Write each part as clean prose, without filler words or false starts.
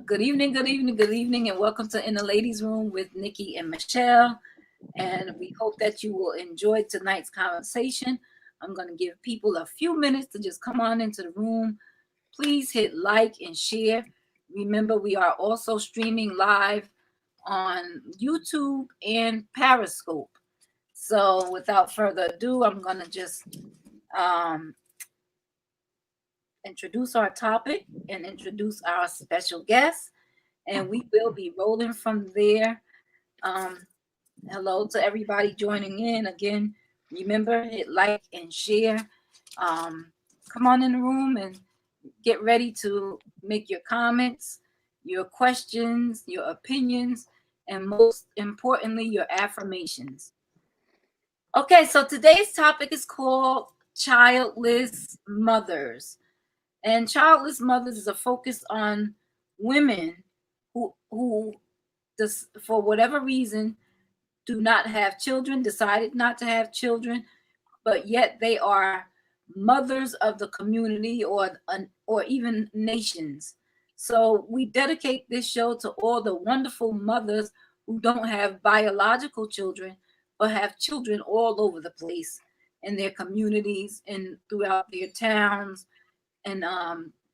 Good evening, good evening, good evening, and welcome to In the Ladies Room with Nikki and Michele. And we hope that you will enjoy tonight's conversation. I'm going to give people a few minutes to just come on into the room. Please hit like and share. Remember, we are also streaming live on YouTube and Periscope. So without further ado, I'm going to just um, introduce our topic and introduce our special guest, and we will be rolling from there. Um, Hello to everybody joining in. Again, remember, hit like and share. Come on in the room and get ready to make your comments, your questions, your opinions, and most importantly, your affirmations. Okay, so today's topic is called childless mothers. And childless mothers is a focus on women who just for whatever reason do not have children, decided not to have children, but yet they are mothers of the community or even nations. So we dedicate this show to all the wonderful mothers who don't have biological children, but have children all over the place in their communities and throughout their towns and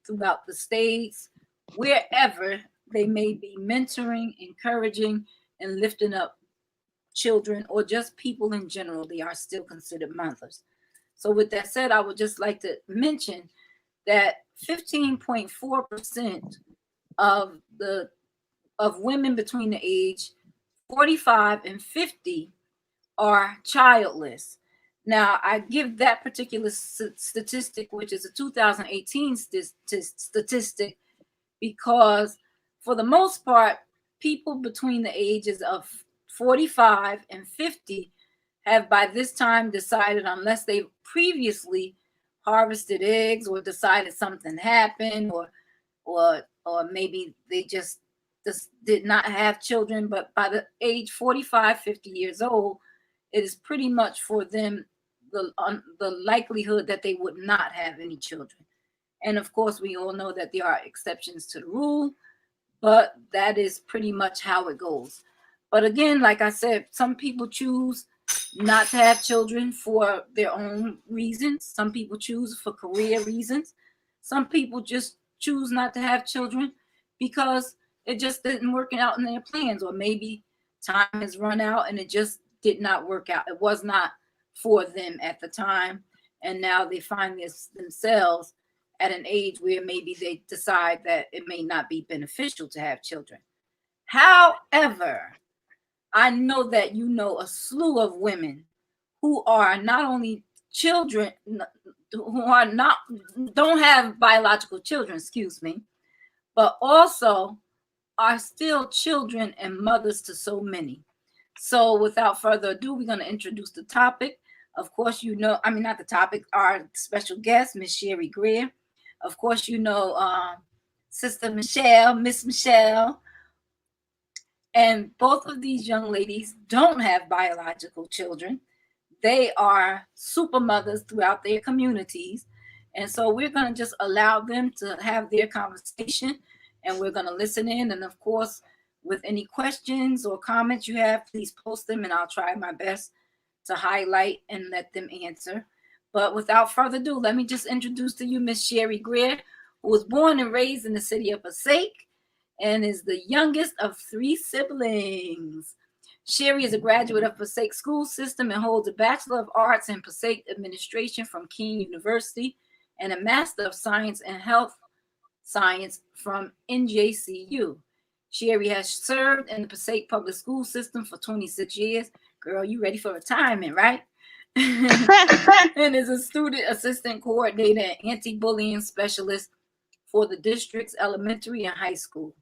throughout the states, wherever they may be mentoring, encouraging, and lifting up children or just people in general. They are still considered mothers. So with that said, I would just like to mention that 15.4% of the of women between the age 45 and 50 are childless. Now, I give that particular statistic, which is a 2018 statistic, because for the most part, people between the ages of 45 and 50 have by this time decided, unless they previously harvested eggs or decided something happened or maybe they just did not have children, but by the age 45, 50 years old, it is pretty much for them the likelihood that they would not have any children. And of course, we all know that there are exceptions to the rule, but that is pretty much how it goes. But again, like I said, some people choose not to have children for their own reasons. Some people choose for career reasons. Some people just choose not to have children because it just didn't work out in their plans, or maybe time has run out and it just did not work out. It was not for them at the time, and now they find themselves at an age where maybe they decide that it may not be beneficial to have children. However, I know that you know a slew of women who are not only children, who are not don't have biological children, excuse me, but also are still children and mothers to so many. So without further ado, we're going to introduce the topic. Of course, you know, I mean, not the topic, our special guest, Miss Sherry Greer. Of course, you know, Sister Michele, Miss Michele. And both of these young ladies don't have biological children. They are super mothers throughout their communities. And so we're going to just allow them to have their conversation, and we're going to listen in. And of course, with any questions or comments you have, please post them and I'll try my best to highlight and let them answer. But without further ado, let me just introduce to you Miss Sherry Greer, who was born and raised in the city of Passaic and is the youngest of 3 siblings. Sherry is a graduate of Passaic School System and holds a Bachelor of Arts in Passaic Administration from Keene University and a Master of Science in Health Science from NJCU. Sherry has served in the Passaic Public School System for 26 years. Girl, you ready for retirement, right? And is a student assistant coordinator and anti-bullying specialist for the district's elementary and high school.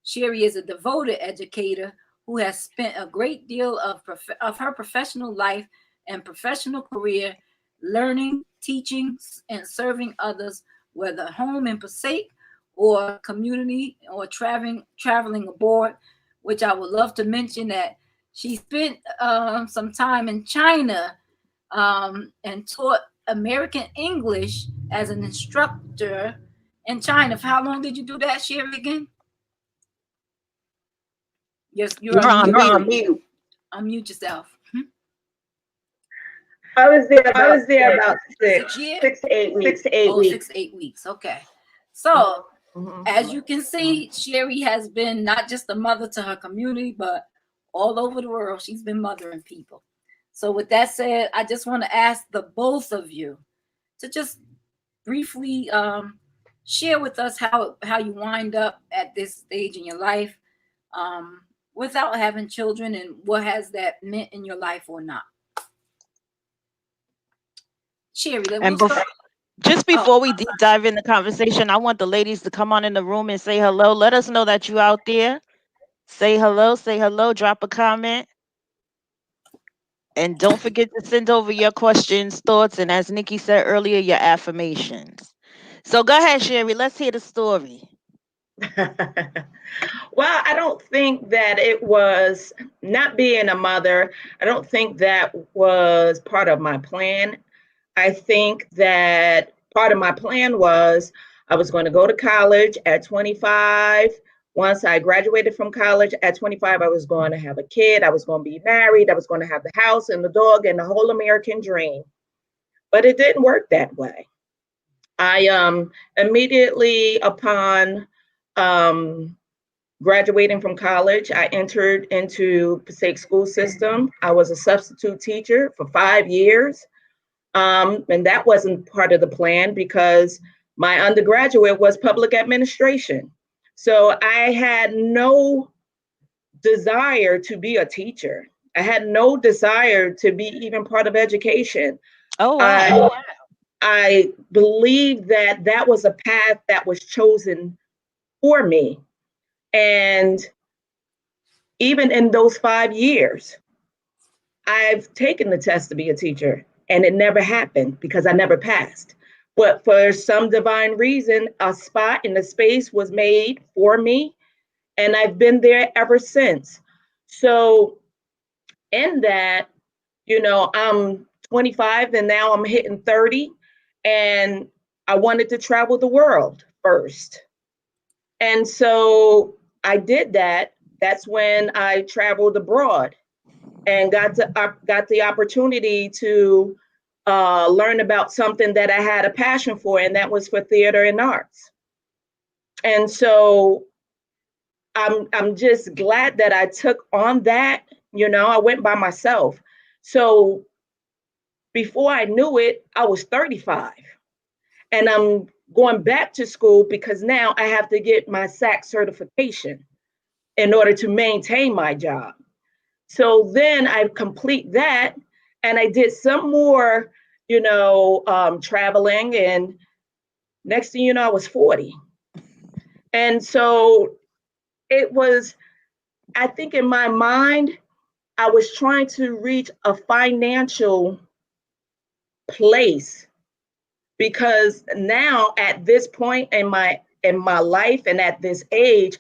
Sherry is a devoted educator who has spent a great deal of her professional life and professional career learning, teaching, and serving others, whether home in Passaic or community or traveling abroad, which I would love to mention that she spent some time in China and taught American English as an instructor in China. For how long did you do that, Sherry, again? Yes, you're You're on unmute. mute. Unmute yourself. I was there about Six years? 6 to 8 Oh, weeks. 6 to 8 weeks. Okay. So, Mhm. as you can see, Sherry has been not just a mother to her community, but all over the world. She's been mothering people. So, with that said, I just want to ask the both of you to just briefly share with us how you wind up at this stage in your life without having children, and what has that meant in your life or not. Sherry, And just before we deep dive in the conversation, I want the ladies to come on in the room and say hello. Let us know that you out there. Say hello, drop a comment. And don't forget to send over your questions, thoughts, and as Nikki said earlier, your affirmations. So go ahead, Sherry. Let's hear the story. Well, I don't think that it was not being a mother. I don't think that was part of my plan. I think that part of my plan was I was going to go to college at 25. Once I graduated from college at 25, I was going to have a kid. I was going to be married. I was going to have the house and the dog and the whole American dream. But it didn't work that way. I immediately upon graduating from college, I entered into Passaic school system. I was a substitute teacher for 5 years. And that wasn't part of the plan because my undergraduate was public administration. So I had no desire to be a teacher. I had no desire to be even part of education. Oh, wow. I believe that that was a path that was chosen for me. And even in those 5 years, I've taken the test to be a teacher and it never happened because I never passed. But for some divine reason, a spot in the space was made for me and I've been there ever since. So in that, I'm 25 and now I'm hitting 30 and I wanted to travel the world first. And so I did that. That's when I traveled abroad and got the opportunity to learn about something that I had a passion for, and that was for theater and arts. And so I'm just glad that I took on that. I went by myself. So before I knew it, I was 35. And I'm going back to school because now I have to get my SAC certification in order to maintain my job. So then I complete that and I did some more, traveling. And next thing you know, I was 40. And so it was, I think in my mind, I was trying to reach a financial place because now at this point in my life and at this age,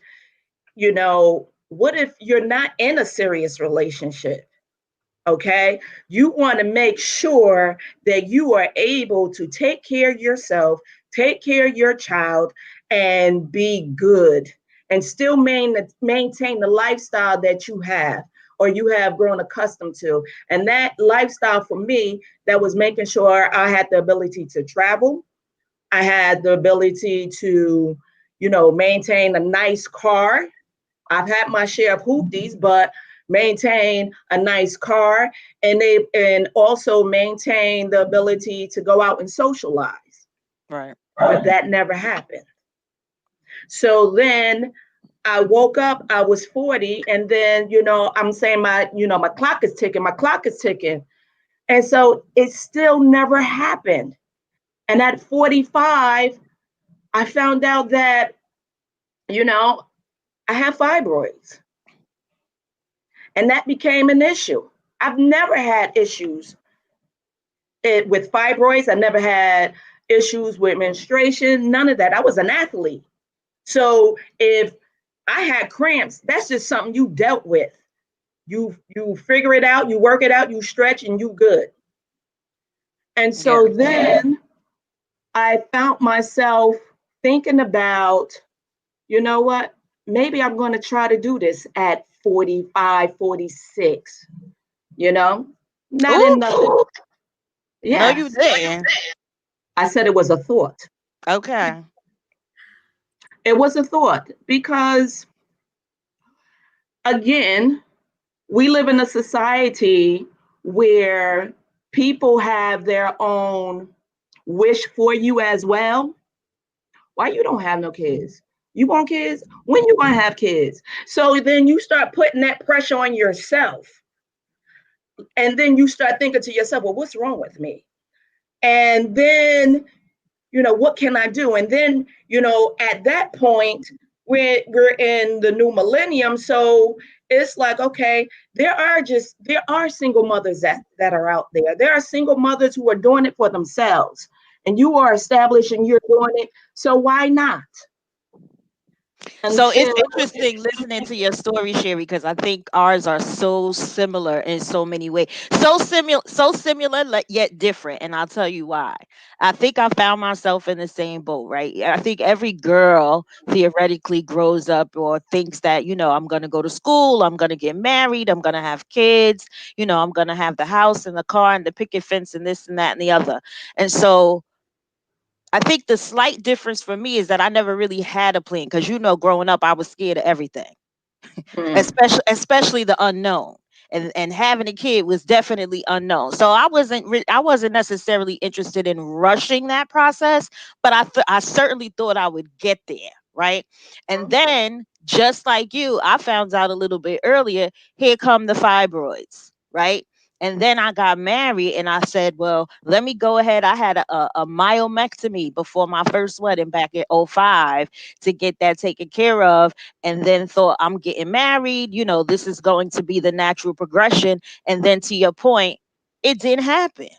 what if you're not in a serious relationship? Okay, you want to make sure that you are able to take care of yourself, take care of your child, and be good and still maintain the lifestyle that you have or you have grown accustomed to. And that lifestyle for me, that was making sure I had the ability to travel. I had the ability to, maintain a nice car. I've had my share of hoopties, but maintain a nice car and also maintain the ability to go out and socialize. Right. But that never happened. So then I woke up, I was 40, and then, I'm saying my clock is ticking. And so it still never happened. And at 45, I found out that, I have fibroids. And that became an issue. I've never had issues with fibroids. I never had issues with menstruation, none of that. I was an athlete. So if I had cramps, that's just something you dealt with. You figure it out, you work it out, you stretch, and you good. And so then I found myself thinking about, you know what, maybe I'm going to try to do this at 45, 46, you know, not in Oops. the, No, you yes, didn't. I said it was a thought. Okay. It was a thought because, again, we live in a society where people have their own wish for you as well. Why you don't have no kids? You want kids? When you gonna have kids? So then you start putting that pressure on yourself. And then you start thinking to yourself, well, what's wrong with me? And then, what can I do? And then, at that point, we're in the new millennium. So it's like, okay, there are single mothers that are out there. There are single mothers who are doing it for themselves. And you are established and you're doing it. So why not? So it's Until interesting listening to your story, Sherry, because I think ours are so similar in so many ways. So similar, yet different. And I'll tell you why. I think I found myself in the same boat, right? I think every girl theoretically grows up or thinks that, I'm going to go to school, I'm going to get married, I'm going to have kids, I'm going to have the house and the car and the picket fence and this and that and the other. And so I think the slight difference for me is that I never really had a plan because growing up I was scared of everything, mm, especially the unknown. And having a kid was definitely unknown. So I wasn't necessarily interested in rushing that process, but I certainly thought I would get there, right? And then just like you, I found out a little bit earlier, here come the fibroids, right? And then I got married and I said, well, let me go ahead. I had a myomectomy before my first wedding back in '05 to get that taken care of, and then thought, I'm getting married, this is going to be the natural progression. And then to your point, it didn't happen.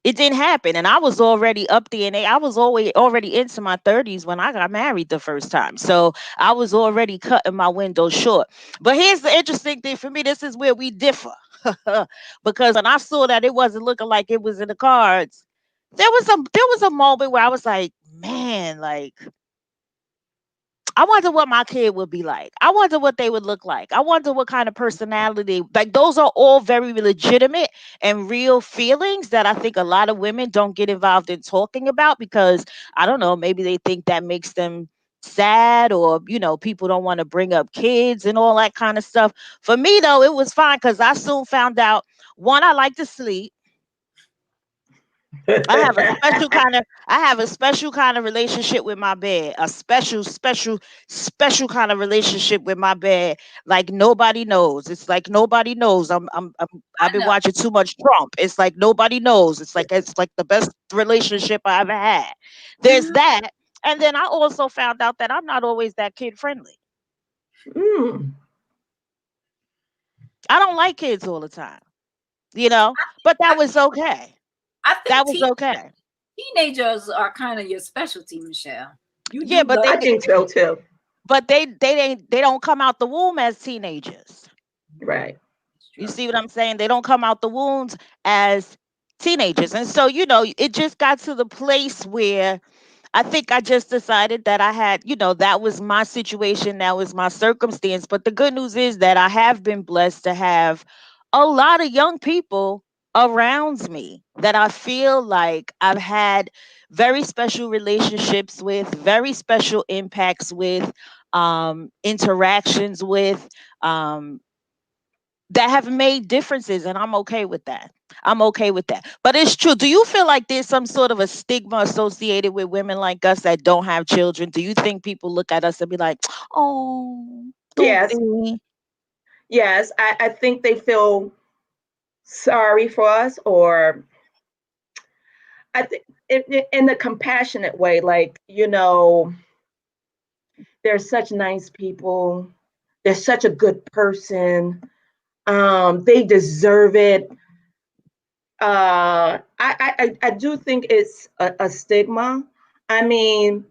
It didn't happen. And I was already up there, and I was already into my 30s when I got married the first time. So I was already cutting my window short. But here's the interesting thing for me. This is where we differ. Because when I saw that it wasn't looking like it was in the cards, there was a moment where I was like, man, like, I wonder what my kid would be like. I wonder what they would look like. I wonder what kind of personality. Like, those are all very legitimate and real feelings that I think a lot of women don't get involved in talking about because I don't know, maybe they think that makes them sad, or people don't want to bring up kids and all that kind of stuff. For me though, it was fine because I soon found out, one, I like to sleep. I have a special kind of relationship with my bed. A special kind of relationship with my bed. Like nobody knows. It's like nobody knows. I've I been know. watching too much Trump. It's like nobody knows. It's like the best relationship I ever had. There's Mhm. that. And then I also found out that I'm not always that kid friendly. mm, I don't like kids all the time, you know, but that I was okay. I That think was okay. teenagers are kind of your specialty, Michelle. You Yeah, do but love I think so too. they don't come out the womb as teenagers. Right. it's You true. see what I'm saying? They don't come out the wombs as teenagers. And so, it just got to the place where I think I just decided that I had, that was my situation, that was my circumstance. But the good news is that I have been blessed to have a lot of young people around me that I feel like I've had very special relationships with, very special impacts with, interactions with, um, that have made differences, and I'm okay with that. I'm okay with that. But it's true. Do you feel like there's some sort of a stigma associated with women like us that don't have children? Do you think people look at us and be like, "Oh, don't Yes. they?" Yes. I think they feel sorry for us, or I think in a compassionate way, like, they're such nice people. They're such a good person. They deserve it. I do think it's a stigma. I mean,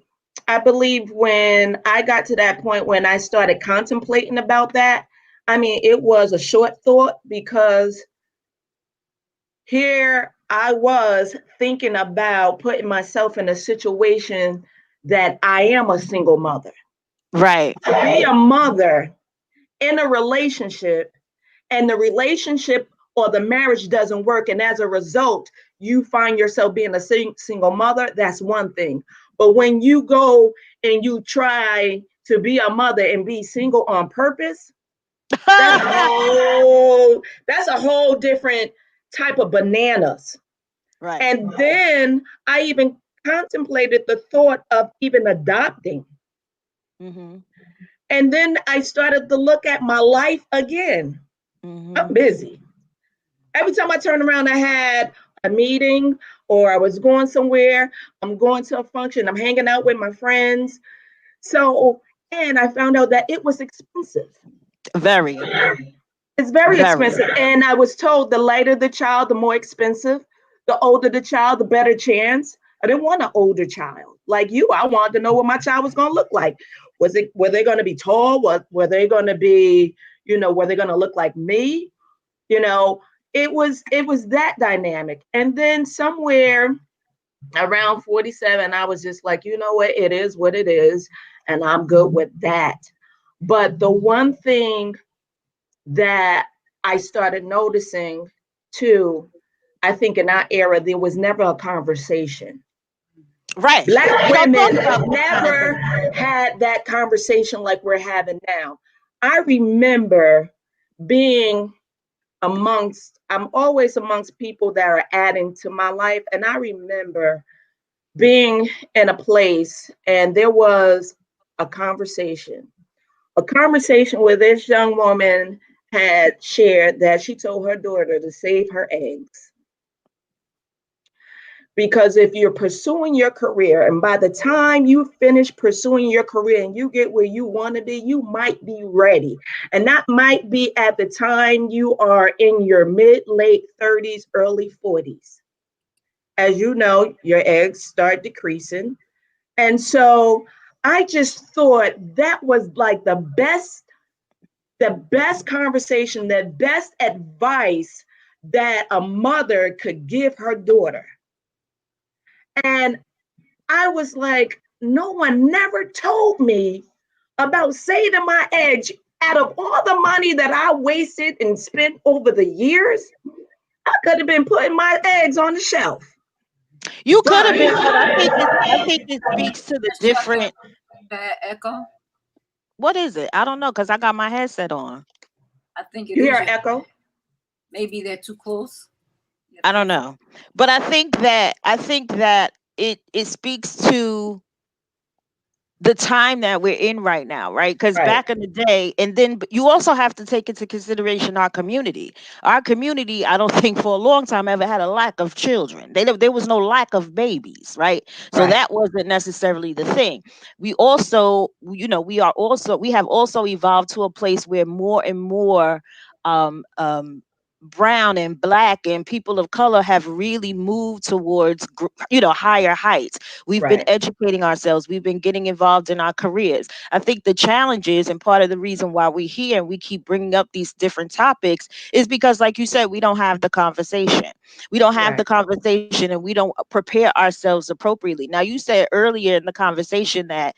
I believe when I got to that point when I started contemplating about that, I mean, it was a short thought because here I was thinking about putting myself in a situation that I am a single mother. Right. To be a mother in a relationship, and the relationship or the marriage doesn't work, and as a result you find yourself being a single mother, that's one thing. But when you go and you try to be a mother and be single on purpose, that's a whole different type of bananas. Right. And then I even contemplated the thought of even adopting. Mhm. And then I started to look at my life again. I'm Mhm. busy. Every time I turned around, I had a meeting or I was going somewhere. I'm going to a function. I'm hanging out with my friends. So, and I found out that it was expensive. Very. It's very Very. expensive. And I was told the lighter the child, the more expensive. The older the child, the better chance. I didn't want an older child like you. I wanted to know what my child was going to look like. Were they going to be tall? Were they going to be, were they going to look like me? You know, it was that dynamic. And then somewhere around 47, I was just like, you know what, it is what it is, and I'm good with that. But the one thing that I started noticing too, I think in our era, there was never a conversation. Right. Black We don't talk women about this kind of never thing. had that conversation like we're having now. I remember being I'm always amongst people that are adding to my life. And I remember being in a place and there was a conversation, a conversation where this young woman had shared that she told her daughter to save her eggs. Because if you're pursuing your career, and by the time you finish pursuing your career and you get where you want to be, you might be ready. And that might be at the time you are in your mid, late 30s, early 40s. As you know, your eggs start decreasing. And so I just thought that was like the best conversation, the best advice that a mother could give her daughter. And I was like, no one never told me about saving my edge. Out of all the money that I wasted and spent over the years, I could have been putting my eggs on the shelf. You could have But been, but I think it speaks to the Let's check different. that bad echo. What is it? I don't know because I got my headset on. I think it you hear is an your, echo? maybe they're too close. You have I to don't be know. But I think that it speaks to the time that we're in right now, right? Because Right, back in the day, and then you also have to take into consideration our community. Our community, I don't think for a long time ever had a lack of children. There was no lack of babies, right? So right, that wasn't necessarily the thing. We also, we have also evolved to a place where more and more um, um, brown and black and people of color have really moved towards higher heights. We've been right, educating ourselves. We've been getting involved in our careers. I think the challenge is, and part of the reason why we're here and we keep bringing up these different topics is because, like you said, we don't have the conversation. We don't have the right. conversation and we don't prepare ourselves appropriately. Now, you said earlier in the conversation that,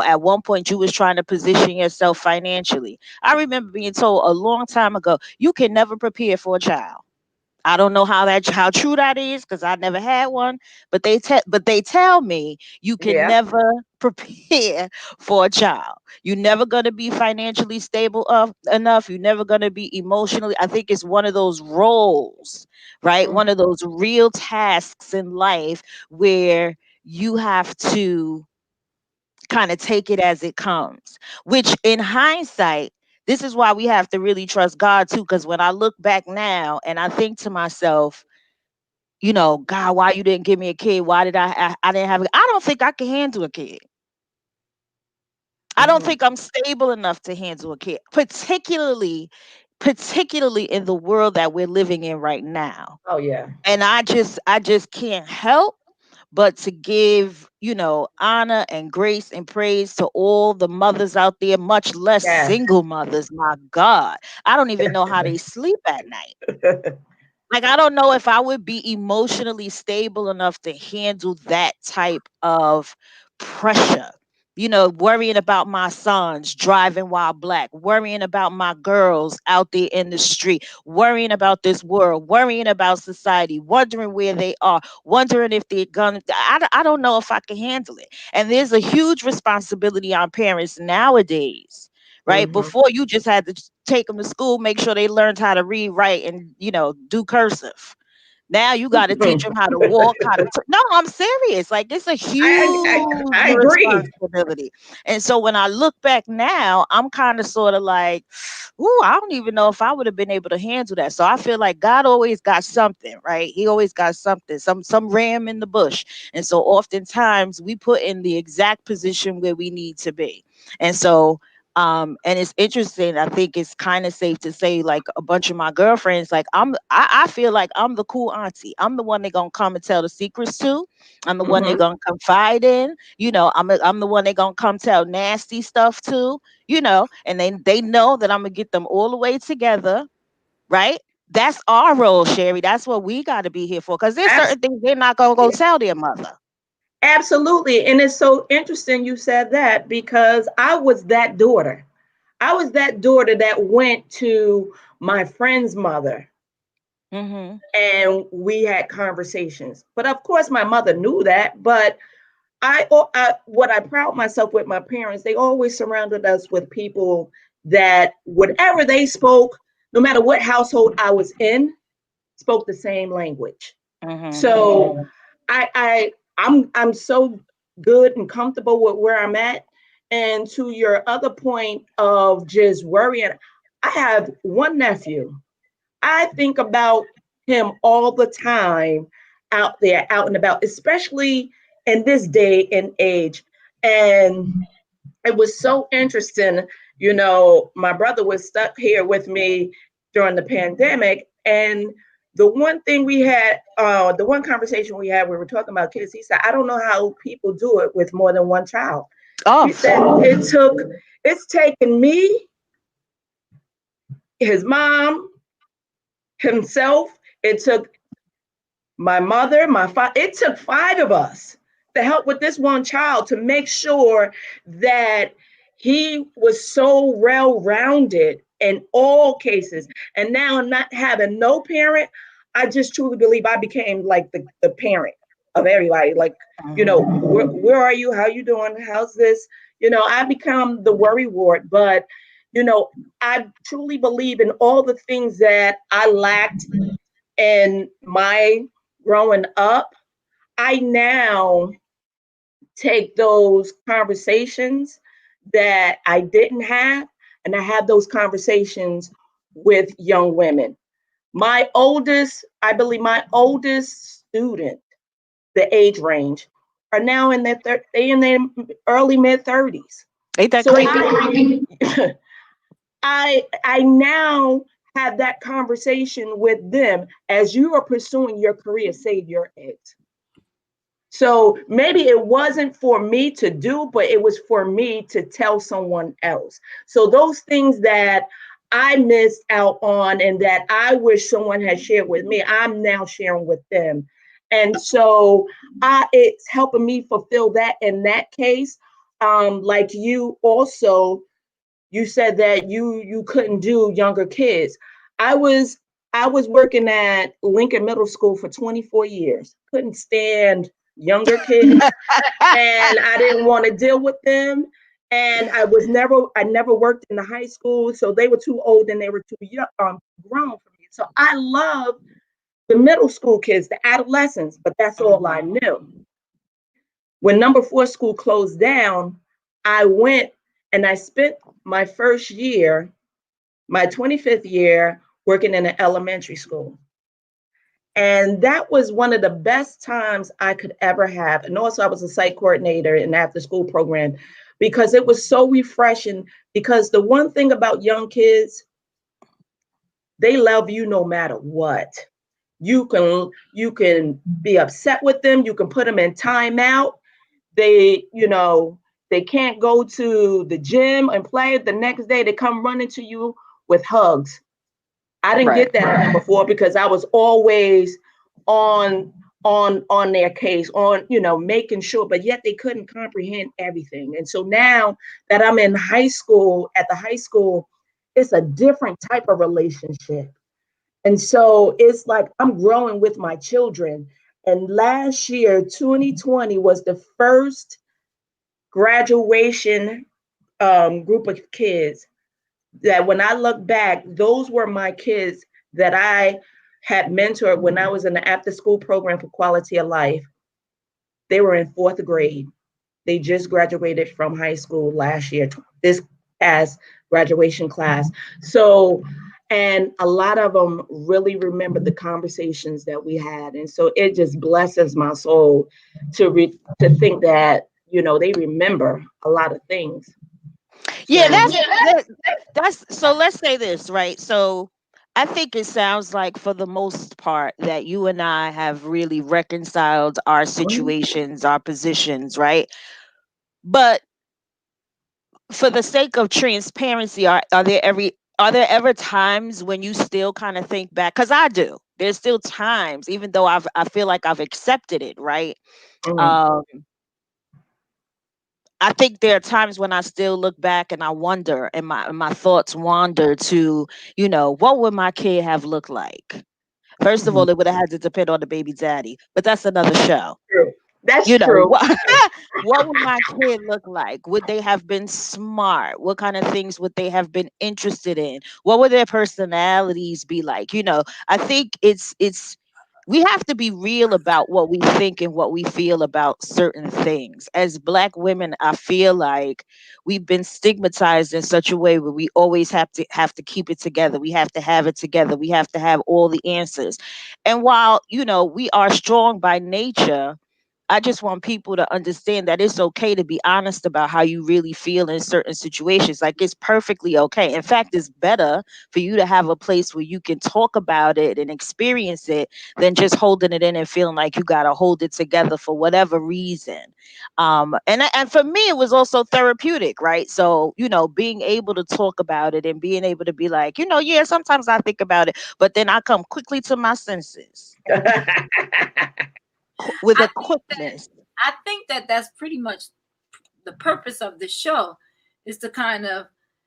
at one point you was trying to position yourself financially. I remember being told a long time ago, you can never prepare for a child. I don't know how true that is because I never had one, but they tell me you can Yeah, never prepare for a child. You're never gonna be financially stable enough. You're never gonna be emotionally. I think it's one of those roles, right? mm, One of those real tasks in life where you have to kind of take it as it comes, which in hindsight, this is why we have to really trust God too. Because when I look back now and I think to myself, God, why you didn't give me a kid? Why did I didn't have I don't think I can handle a kid. I don't mhm. think I'm stable enough to handle a kid, particularly in the world that we're living in right now. Oh yeah, And I just can't help but to give, honor and grace and praise to all the mothers out there, much less yes. single mothers. My God, I don't even know how they sleep at night. Like, I don't know if I would be emotionally stable enough to handle that type of pressure. Worrying about my sons driving while black, worrying about my girls out there in the street, worrying about this world, worrying about society, wondering where they are, wondering if they're gonna. I don't know if I can handle it. And there's a huge responsibility on parents nowadays, right? Mhm. Before, you just had to take them to school, make sure they learned how to read, write, and do cursive. Now you got to teach them how to walk, how to. No, I'm serious. Like, it's a huge I agree. responsibility. And so when I look back now, I'm kind of sort of like, ooh, I don't even know if I would have been able to handle that. So I feel like God always got something, right? He always got something, some ram in the bush. And so oftentimes we put in the exact position where we need to be. And so and it's interesting. I think it's kind of safe to say, like, a bunch of my girlfriends, like, I feel like I'm the cool auntie. I'm the one they're gonna come and tell the secrets to. I'm the one they're Mhm. gonna confide in. I'm the one they're gonna come tell nasty stuff to. And they know that I'm gonna get them all the way together, right? That's our role, Sherry. That's what we got to be here for. Because there's Abs- certain things they're not gonna go tell their mother. Absolutely. And it's so interesting you said that because I was that daughter. I was that daughter that went to my friend's mother Mm-hmm. and we had conversations. But of course, my mother knew that. But what I proud myself with my parents, they always surrounded us with people that whatever they spoke, no matter what household I was in, spoke the same language. Mm-hmm. So I'm so good and comfortable with where I'm at. And to your other point of just worrying, I have one nephew. I think about him all the time out there, out and about, especially in this day and age. And it was so interesting. My brother was stuck here with me during the pandemic. And the one thing we had, the one conversation we had, we were talking about kids. He said, I don't know how people do it with more than one child. He said, Oh. it's taken me, his mom, himself, it took my mother, my father, it took five of us to help with this one child to make sure that he was so well rounded in all cases. And now, not having no parent, I just truly believe I became like the parent of everybody. Like, where are you? How you doing? How's this? I become the worry wart, but you know, I truly believe in all the things that I lacked in my growing up. I now take those conversations that I didn't have, and I have those conversations with young women. I believe my oldest student, the age range, are now they in their early mid 30s. Ain't that So crazy? I now have that conversation with them as you are pursuing your career, save your eggs. So maybe it wasn't for me to do, but it was for me to tell someone else. So those things that I missed out on and that I wish someone had shared with me, I'm now sharing with them. And so it's helping me fulfill that in that case. Like you also, you said that you couldn't do younger kids. I was I was working at Lincoln Middle School for 24 years. Couldn't stand younger kids and I didn't want to deal with them. And I never worked in the high school, so they were too old and they were too young, grown for me. So I love the middle school kids, the adolescents, but that's all I Mhm. knew. When number four school closed down, I went and I spent my first year, my 25th year, working in an elementary school. And that was one of the best times I could ever have. And also, I was a site coordinator in after school program because it was so refreshing. Because the one thing about young kids, they love you no matter what. You can be upset with them. You can put them in timeout. They can't go to the gym and play. The next day, they come running to you with hugs. I didn't Right. get that at number 4 because I was always on on their case, on, making sure, but yet they couldn't comprehend everything. And so now that I'm in high school, at the high school, it's a different type of relationship. And so it's like I'm growing with my children. And last year, 2020, was the first graduation group of kids that when I look back, those were my kids that I had mentored when I was in the after school program for quality of life. They were in 4th grade. They just graduated from high school last year, this past graduation class. So, and a lot of them really remember the conversations that we had. And so it just blesses my soul to think that, they remember a lot of things. Yeah, So, that's so let's say this, right? So I think it sounds like for the most part that you and I have really reconciled our situations, our positions, right? But for the sake of transparency, are there ever times when you still kind of think back? Because I do. There's still times, even though I feel like I've accepted it, right? mm, Um, I think there are times when I still look back and I wonder, and my thoughts wander to, what would my kid have looked like? First of mhm. all, it would have had to depend on the baby daddy, but that's another show. True. That's You know true. what? What would my kid look like? Would they have been smart? What kind of things would they have been interested in? What would their personalities be like? I think it's we have to be real about what we think and what we feel about certain things. As Black women, I feel like we've been stigmatized in such a way where we always have to keep it together. We have to have it together. We have to have all the answers. And while, we are strong by nature, I just want people to understand that it's okay to be honest about how you really feel in certain situations. Like, it's perfectly okay. In fact, it's better for you to have a place where you can talk about it and experience it than just holding it in and feeling like you got to hold it together for whatever reason. And for me, it was also therapeutic, right? So, being able to talk about it and being able to be like, yeah, sometimes I think about it, but then I come quickly to my senses with I a think that quickness. I think that that's pretty much the purpose of the show, is to kind of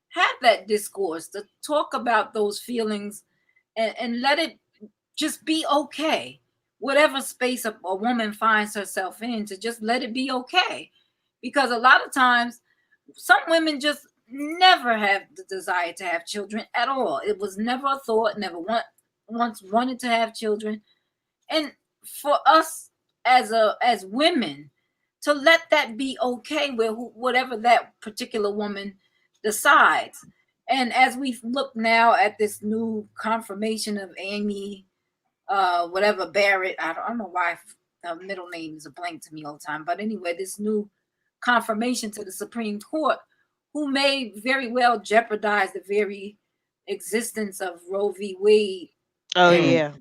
have that discourse, to talk about those feelings, and let it just be okay. Whatever space a woman finds herself in, to just let it be okay. Because a lot of times, some women just never have the desire to have children at all. It was never a thought, never once wanted to have children. And for us as women, to let that be okay with whatever that particular woman decides. And as we look now at this new confirmation of Amy, whatever Barrett, I don't know why the middle name is a blank to me all the time, but anyway, this new confirmation to the Supreme Court, who may very well jeopardize the very existence of Roe v. Wade, Oh and Mm. yeah.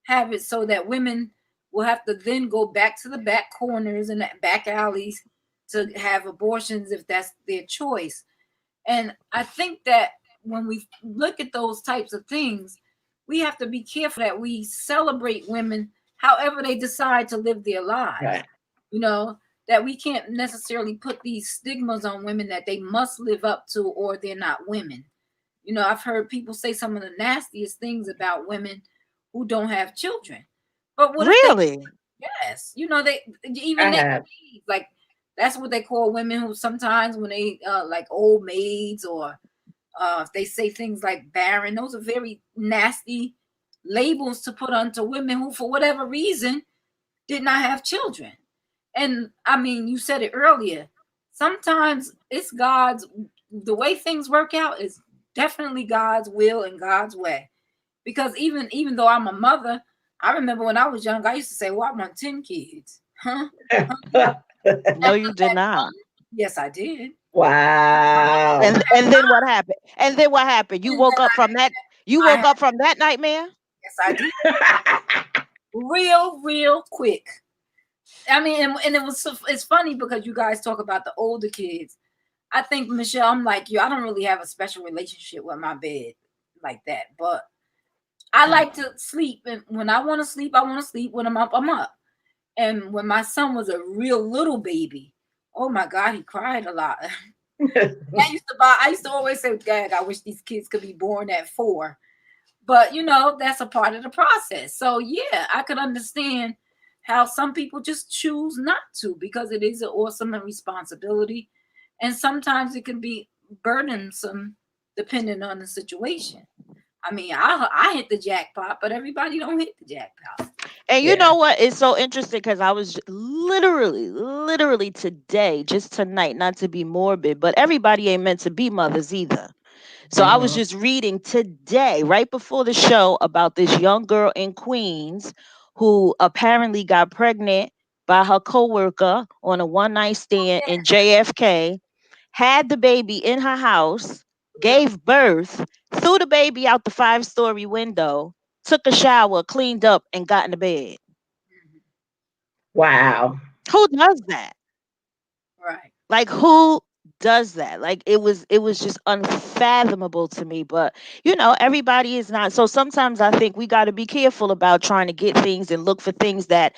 have it so that women will have to then go back to the back corners and the back alleys to have abortions if that's their choice. And I think that when we look at those types of things, we have to be careful that we celebrate women however they decide to live their lives. Right. You know, that we can't necessarily put these stigmas on women that they must live up to or they're not women. I've heard people say some of the nastiest things about women who don't have children. But what if they? Really? Yes, they even I they have. like, that's what they call women who sometimes when they like old maids, or if they say things like barren, those are very nasty labels to put onto women who, for whatever reason, did not have children. And I mean, you said it earlier. Sometimes it's the way things work out is definitely God's will and God's way. Because even though I'm a mother, I remember when I was young, I used to say, "Well, I want 10 kids." Huh? No, you did not. Yes, I did. Wow. And then what happened? And then what happened? You And then woke up from that. You I woke had, up from that nightmare. yes, I did. Real quick. I mean, and it's funny because you guys talk about the older kids. I think, Michele, I'm like you. I don't really have a special relationship with my bed like that, but I like to sleep, and when I want to sleep, I want to sleep. When I'm up, I'm up. And when my son was a real little baby, oh my God, he cried a lot. I used to always say, Dad, I wish these kids could be born at 4. But that's a part of the process. So yeah, I could understand how some people just choose not to, because it is an awesome responsibility. And sometimes it can be burdensome depending on the situation. I mean, I hit the jackpot, but everybody don't hit the jackpot. And you Yeah. know what? It's so interesting because I was literally today, just tonight, not to be morbid, but everybody ain't meant to be mothers either. So I was Mhm. just reading today, right before the show, about this young girl in Queens who apparently got pregnant by her coworker on a one night stand in JFK, had the baby in her house, Yep. gave birth, threw the baby out the 5-story window, took a shower, cleaned up, and got in the bed. Mhm. Wow. Who does that? Right. Like, who does that? Like, it was just unfathomable to me. But everybody is not. So sometimes I think we got to be careful about trying to get things and look for things that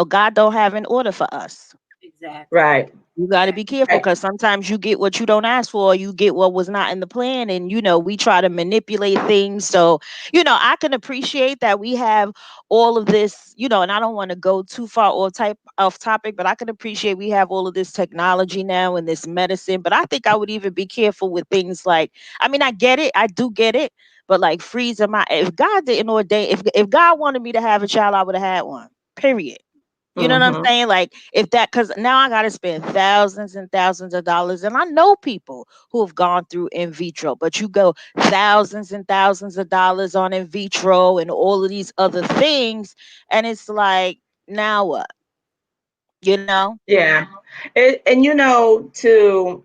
God don't have in order for us. Exactly. Right. You got to be careful Right. because sometimes you get what you don't ask for, or you get what was not in the plan, and we try to manipulate things. So I can appreciate that we have all of this, and I don't want to go too far or type off topic, but I can appreciate we have all of this technology now and this medicine. But I think I would even be careful with things like, I mean, I get it, I do get it, but like freezing my, if God didn't ordain, if God wanted me to have a child, I would have had one. Period. You know what I'm Mhm. saying? Like, if that, because now I got to spend thousands and thousands of dollars. And I know people who have gone through in vitro, but you go thousands and thousands of dollars on in vitro and all of these other things. And it's like, now what? You know? Yeah. And to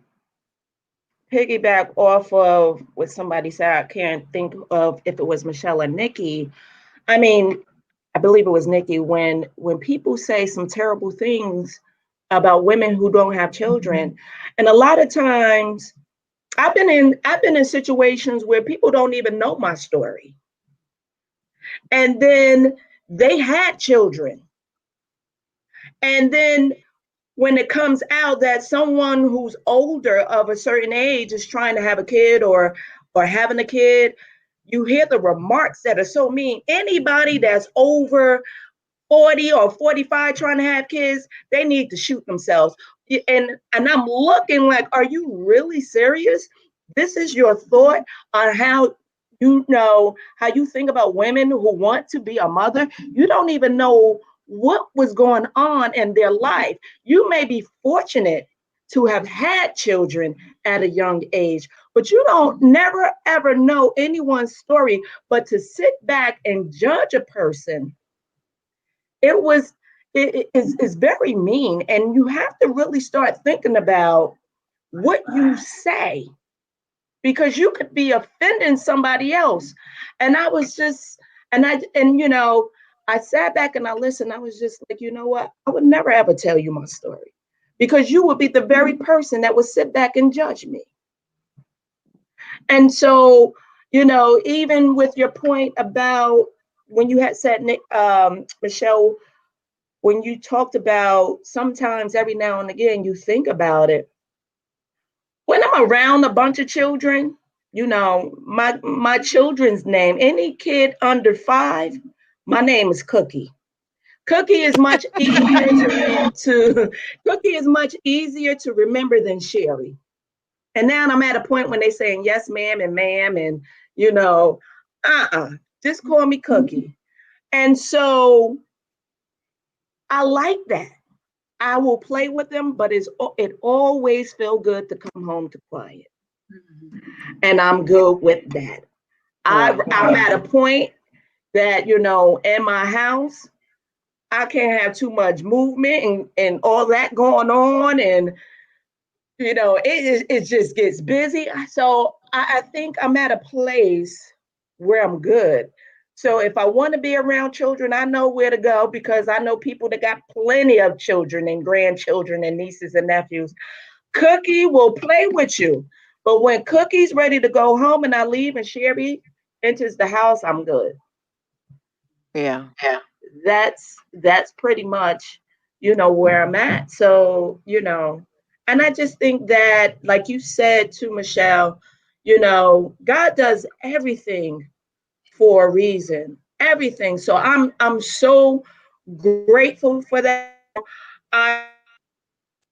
piggyback off of what somebody said, I can't think of if it was Michelle or Nikki. I mean, I believe it was Nikki, when people say some terrible things about women who don't have children, and a lot of times I've been in situations where people don't even know my story. And then they had children. And then when it comes out that someone who's older of a certain age is trying to have a kid or having a kid, you hear the remarks that are so mean. Anybody that's over 40 or 45 trying to have kids, they need to shoot themselves. And I'm looking like, are you really serious? This is your thought on how you think about women who want to be a mother. You don't even know what was going on in their life. You may be fortunate to have had children at a young age, but you don't never ever know anyone's story. But to sit back and judge a person, it was it is very mean, and you have to really start thinking about what you say, because you could be offending somebody else. And I was just and I sat back and I listened. I was just like, you know what, I would never ever tell you my story, because you would be the very person that would sit back and judge me. And so, even with your point about when you had said, Michelle, when you talked about sometimes every now and again you think about it, when I'm around a bunch of children, my children's name, any kid under 5, my name is Cookie. Cookie is much easier to Cookie is much easier to remember than Sherry. And now I'm at a point when they're saying yes ma'am and ma'am, and you know just call me Cookie. And so I like that. I will play with them, but it always feel good to come home to quiet, Mhm. and I'm good with that. I'm at a point that in my house I can't have too much movement and all that going on, and it just gets busy. So I think I'm at a place where I'm good. So if I want to be around children, I know where to go, because I know people that got plenty of children and grandchildren and nieces and nephews. Cookie will play with you. But when Cookie's ready to go home and I leave and Sherry enters the house, I'm good. Yeah. That's pretty much, where I'm at. So, and I just think that, like you said to Michelle, God does everything for a reason. Everything. So I'm so grateful for that. I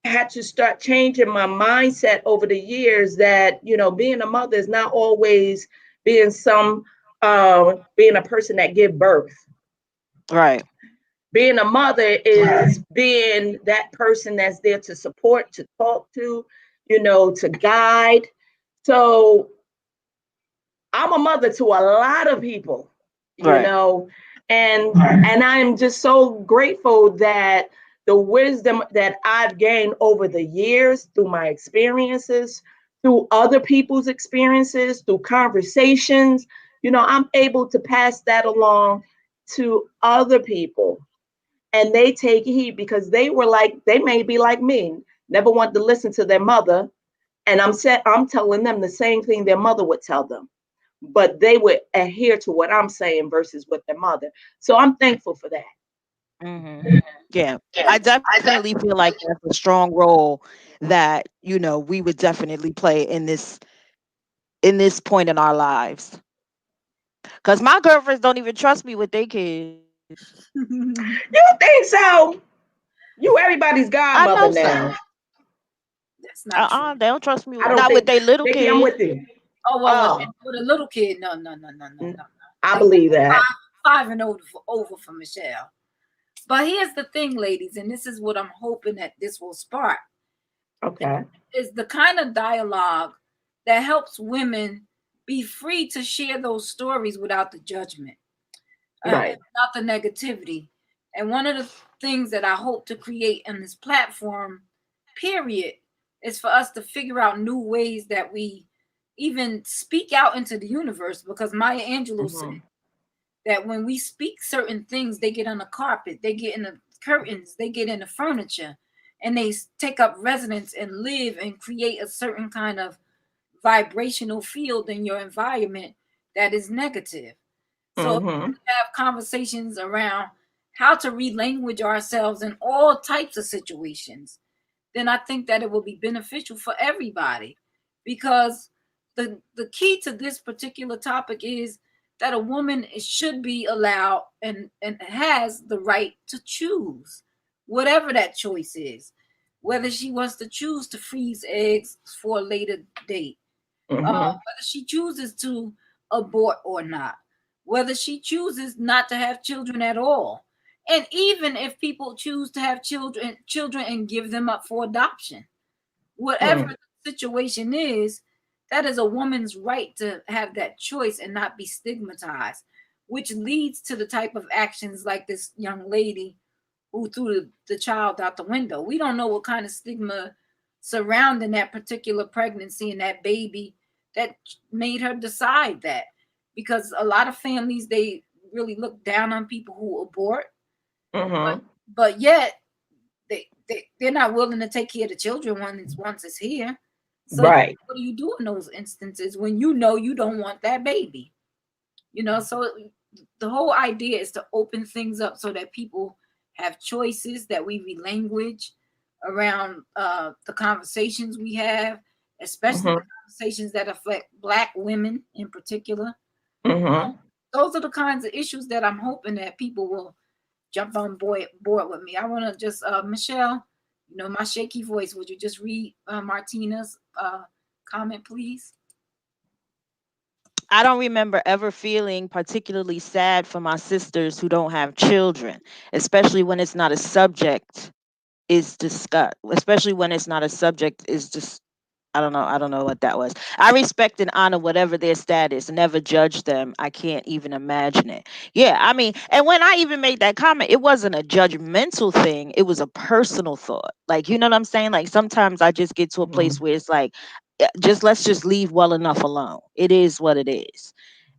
had to start changing my mindset over the years that, being a mother is not always being a person that give birth. Right. Being a mother is being that person that's there to support, to talk to, to guide. So I'm a mother to a lot of people, you Right. know, and I'm just so grateful that the wisdom that I've gained over the years through my experiences, through other people's experiences, through conversations, I'm able to pass that along to other people, and they take heed because they may be like me, never want to listen to their mother, and I'm telling them the same thing their mother would tell them, but they would adhere to what I'm saying versus what their mother. So I'm thankful for that. Hmm. Yeah. I definitely feel like that's a strong role that, we would definitely play in this point in our lives. Cause my girlfriends don't even trust me with their kids. You think so? You everybody's I know godmother so. now. That's not true. They don't trust me I with, don't not with think, their little Nikki, I'm kid. with you. Oh well, Oh, with a little kid, no, no, no, no, no, no, no. I They believe that. five and over for Michelle. But here's the thing, ladies, and this is what I'm hoping that this will spark Okay. is the kind of dialogue that helps women be free to share those stories without the judgment, and Right. without the negativity. And one of the things that I hope to create on this platform, period, is for us to figure out new ways that we even speak out into the universe. Because Maya Angelou said Hmm. that when we speak certain things, they get on the carpet, they get in the curtains, they get in the furniture, and they take up residence and live and create a certain kind of vibrational field in your environment that is negative. So if Hmm. we have conversations around how to relanguage ourselves in all types of situations, then I think that it will be beneficial for everybody, because the key to this particular topic is that a woman should be allowed and has the right to choose whatever that choice is, whether she wants to choose to freeze eggs for a later date, Hmm. whether she chooses to abort or not, whether she chooses not to have children at all, and even if people choose to have children and give them up for adoption, whatever Hmm. the situation is, that is a woman's right to have that choice and not be stigmatized, which leads to the type of actions like this young lady who threw the child out the window. We don't know what kind of stigma surrounding that particular pregnancy and that baby that made her decide that. Because a lot of families, they really look down on people who abort, but Hmm. but yet they're not willing to take care of the children once it's here. So Right. what do you do in those instances when you know you don't want that baby? So the whole idea is to open things up so that people have choices, that we relanguage around the conversations we have, especially the Hmm. conversations that affect Black women in particular. Hmm. Those are the kinds of issues that I'm hoping that people will jump on board with me. I want to just Michelle, my shaky voice, would you just read Martina's comment, please? I don't remember ever feeling particularly sad for my sisters who don't have children, especially when it's not a subject is discussed, especially when it's not a subject is just I don't know what that was. I respect and honor whatever their status, never judge them. I can't even imagine it. Yeah, I mean, and when I even made that comment, it wasn't a judgmental thing, it was a personal thought. Like, you know what I'm saying? Like sometimes I just get to a place Hmm. where it's like just let's just leave well enough alone. It is what it is.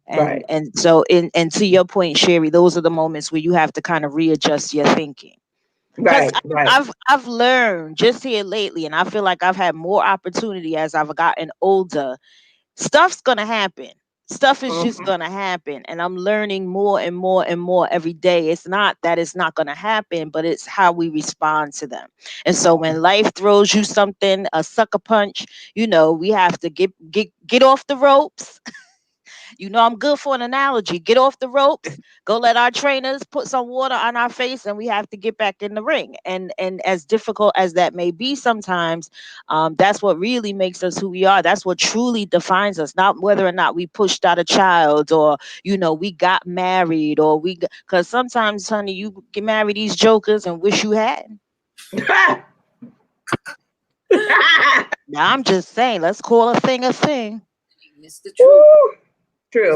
and Right. and so and to your point, Sherry, those are the moments where you have to kind of readjust your thinking. Because Right. Right. I've learned just here lately, and I feel like I've had more opportunity as I've gotten older. Stuff's gonna happen. Stuff is just Mhm. gonna happen, and I'm learning more and more and more every day. It's not that it's not gonna happen, but it's how we respond to them. And so when life throws you something, a sucker punch, we have to get off the ropes. I'm good for an analogy. Get off the ropes, go let our trainers put some water on our face, and we have to get back in the ring. And as difficult as that may be sometimes, that's what really makes us who we are. That's what truly defines us, not whether or not we pushed out a child, or we got married, or because sometimes, honey, you get married these jokers and wish you hadn't. Now I'm just saying, let's call a thing a thing. It's the truth. Woo,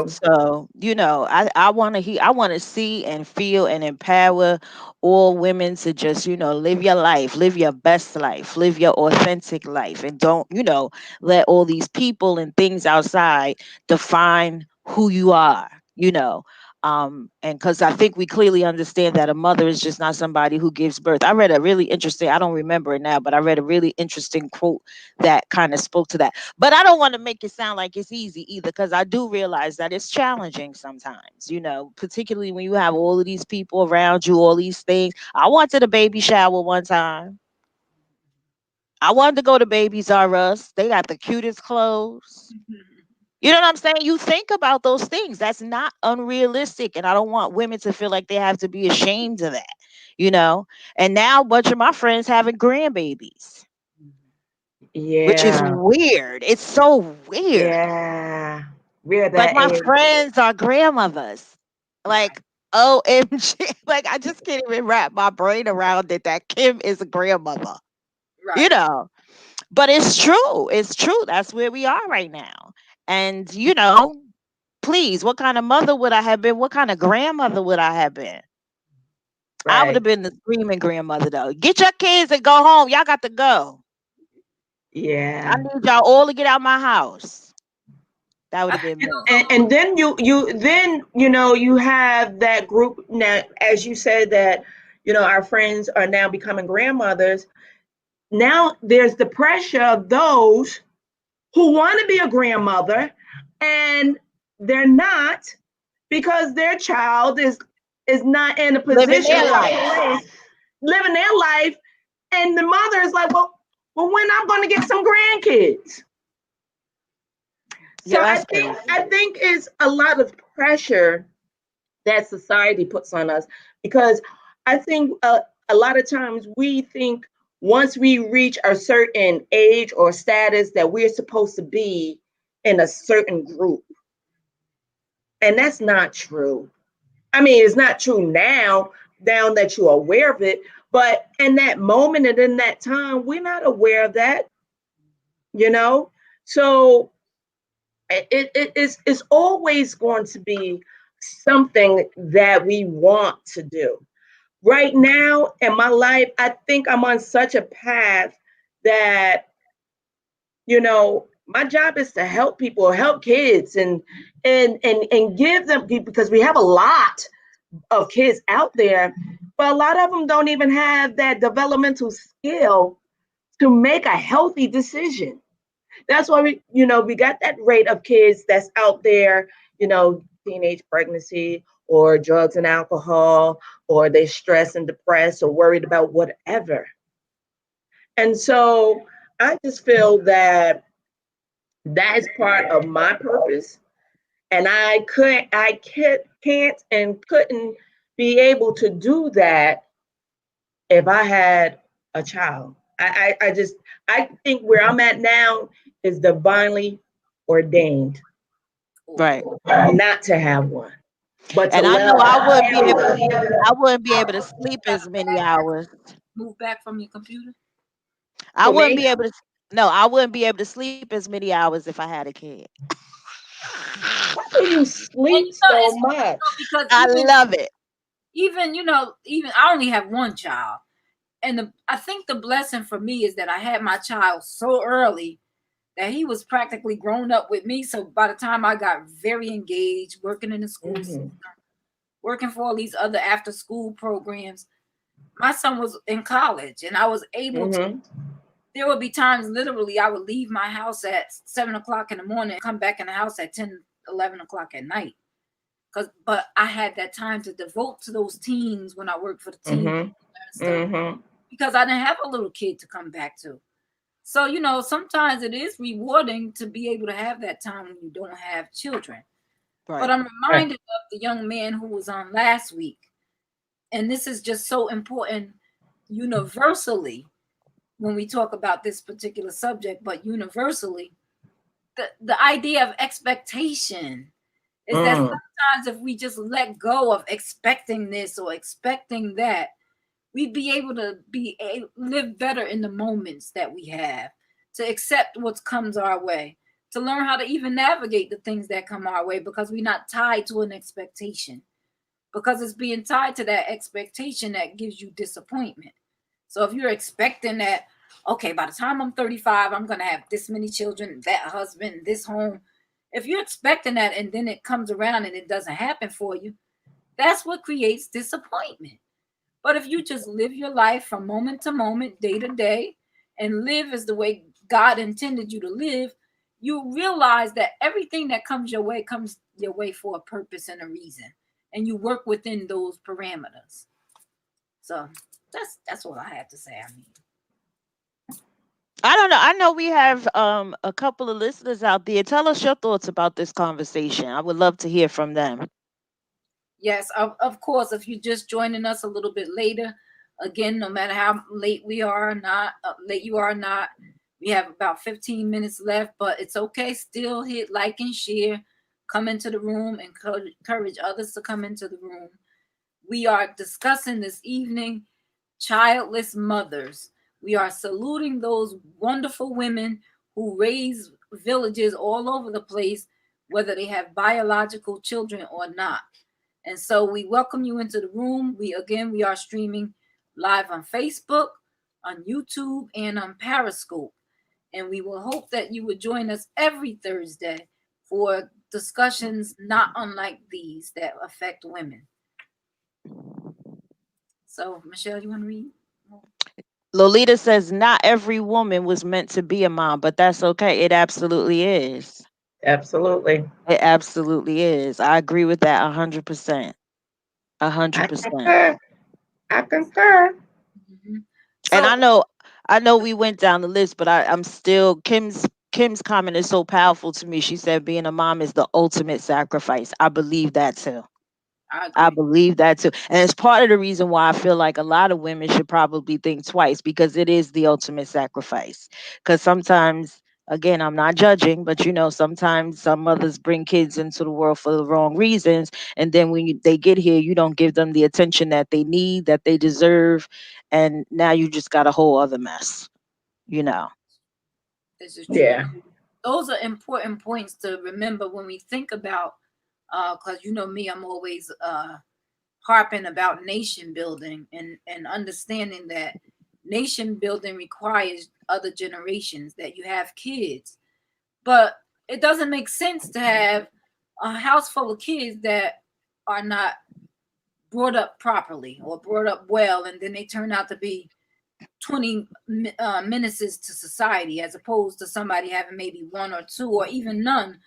It's true. So, I want to I want to see and feel and empower all women to just, live your life, live your best life, live your authentic life, and don't, let all these people and things outside define who you are, and because I think we clearly understand that a mother is just not somebody who gives birth. I read a really interesting, I don't remember it now, but I read a really interesting quote that kind of spoke to that. But I don't want to make it sound like it's easy either, because I do realize that it's challenging sometimes, particularly when you have all of these people around you, all these things. I went to the baby shower one time. I wanted to go to Babies R Us. They got the cutest clothes. You know what I'm saying? You think about those things. That's not unrealistic. And I don't want women to feel like they have to be ashamed of that, you know? And now a bunch of my friends having grandbabies, which is Yeah. weird. It's so weird. Yeah. We're Like that my age. friends are grandmothers. Like, OMG. Like, I just can't even wrap my brain around it that Kim is a grandmother, you right. know. But it's true. It's true. That's where we are right now. And, please, what kind of mother would I have been? What kind of grandmother would I have been? I would have Right. been the screaming grandmother, though. Get your kids and go home. Y'all got to go. I Yeah. need y'all all to get out my house. That would I have been think me. And then you have that group now, as you said that our friends are now becoming grandmothers. Now there's the pressure of those who want to be a grandmother and they're not because their child is not in a Living position their or a life. place living their life, and the mother is like, well, when I'm going to get some grandkids. So Yeah, I that's think crazy. I think it's a lot of pressure that society puts on us, because I think a lot of times we think once we reach a certain age or status that we're supposed to be in a certain group, and that's not true. I mean, it's not true now that you're aware of it, but in that moment and in that time, we're not aware of that, you know. So it's always going to be something that we want to do. Right now in my life, I think I'm on such a path that, my job is to help people, help kids, and give them, because we have a lot of kids out there, but a lot of them don't even have that developmental skill to make a healthy decision. That's why we got that rate of kids that's out there, teenage pregnancy or drugs and alcohol, or they're stressed and depressed or worried about whatever. And so I just feel that that is part of my purpose. And I can't and couldn't be able to do that if I had a child. I think where I'm at now is divinely ordained Right. not to have one, but to And I let know I our wouldn't be able family. I wouldn't be able to sleep as many hours. Move back from your computer. I For wouldn't me, be able to No, I wouldn't be able to sleep as many hours if I had a kid. why do you And sleep so it's funny much? though, because I love it. even I only have one child, and I think the blessing for me is that I had my child so early that he was practically grown up with me. So by the time I got very engaged, working in the school system, Hmm. working for all these other after school programs, my son was in college, and I was able to. Hmm. There would be times literally I would leave my house at 7 o'clock in the morning and come back in the house at 10 11 o'clock at night. But I had that time to devote to those teens when I worked for the team Mhm. stuff, Mhm. because I didn't have a little kid to come back to. So, sometimes it is rewarding to be able to have that time when you don't have children. But Right. I'm Right. reminded of the young man who was on last week. And this is just so important universally when we talk about this particular subject, but universally, the idea of expectation is that Mm. sometimes if we just let go of expecting this or expecting that, we'd be able to live better in the moments that we have, to accept what comes our way, to learn how to even navigate the things that come our way, because we're not tied to an expectation, because it's being tied to that expectation that gives you disappointment. So if you're expecting that, okay, by the time I'm 35, I'm going to have this many children, that husband, this home. If you're expecting that and then it comes around and it doesn't happen for you, that's what creates disappointment. But if you just live your life from moment to moment, day to day, and live as the way God intended you to live, you realize that everything that comes your way for a purpose and a reason. And you work within those parameters. So that's what I have to say. I mean, I don't know. I know we have a couple of listeners out there. Tell us your thoughts about this conversation. I would love to hear from them. yes, of course, if you're just joining us a little bit later, again, no matter how late we are or not, late you are or not, we have about 15 minutes left, but it's okay. Still hit like and share. Come into the room, encourage others to come into the room. We are discussing this evening childless mothers. We are saluting those wonderful women who raise villages all over the place, whether they have biological children or not. And so we welcome you into the room. We are streaming live on Facebook, on YouTube, and on Periscope. And we will hope that you would join us every Thursday for discussions not unlike these that affect women. So, Michelle, you want to read? Lolita says not every woman was meant to be a mom, but that's okay. It absolutely is. Absolutely. It absolutely is. I agree with that 100%. A I hundred percent. concur. I concur. Mhm. And So, I know we went down the list, but I'm still Kim's comment is so powerful to me. She said being a mom is the ultimate sacrifice. I believe that too. I I agree. believe that too. And it's part of the reason why I feel like a lot of women should probably think twice, because it is the ultimate sacrifice. Because sometimes, again, I'm not judging, but sometimes some mothers bring kids into the world for the wrong reasons. And then when they get here, you don't give them the attention that they need, that they deserve. And now you just got a whole other mess, you know. This is true. Yeah. Those are important points to remember when we think about, because you know me, I'm always harping about nation building, and understanding that nation building requires other generations, that you have kids. But it doesn't make sense to have a house full of kids that are not brought up properly or brought up well, and then they turn out to be 20 menaces to society, as opposed to somebody having maybe one or two or even none,